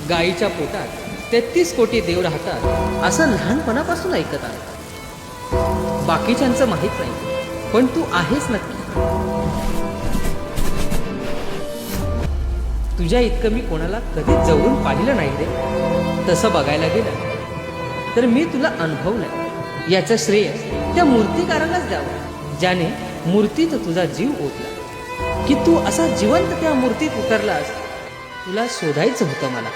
गाईच्या पोटात 33 कोटी देव राहतात असं लहानपणापासून ऐकत आहे. बाकीच्यांचं माहीत नाही, पण तू आहेस नक्की. तुझ्या इतकं मी कोणाला कधीच जवळून पाहिलं नाही रे. तसं बघायला गेलं तर मी तुला अनुभवलंय. याचं श्रेय त्या मूर्तिकारालाच द्यावं ज्याने मूर्तीत तुझा जीव ओतला. की तू असा जिवंत त्या मूर्तीत उतरलास. तुला शोधायचं होतं मला.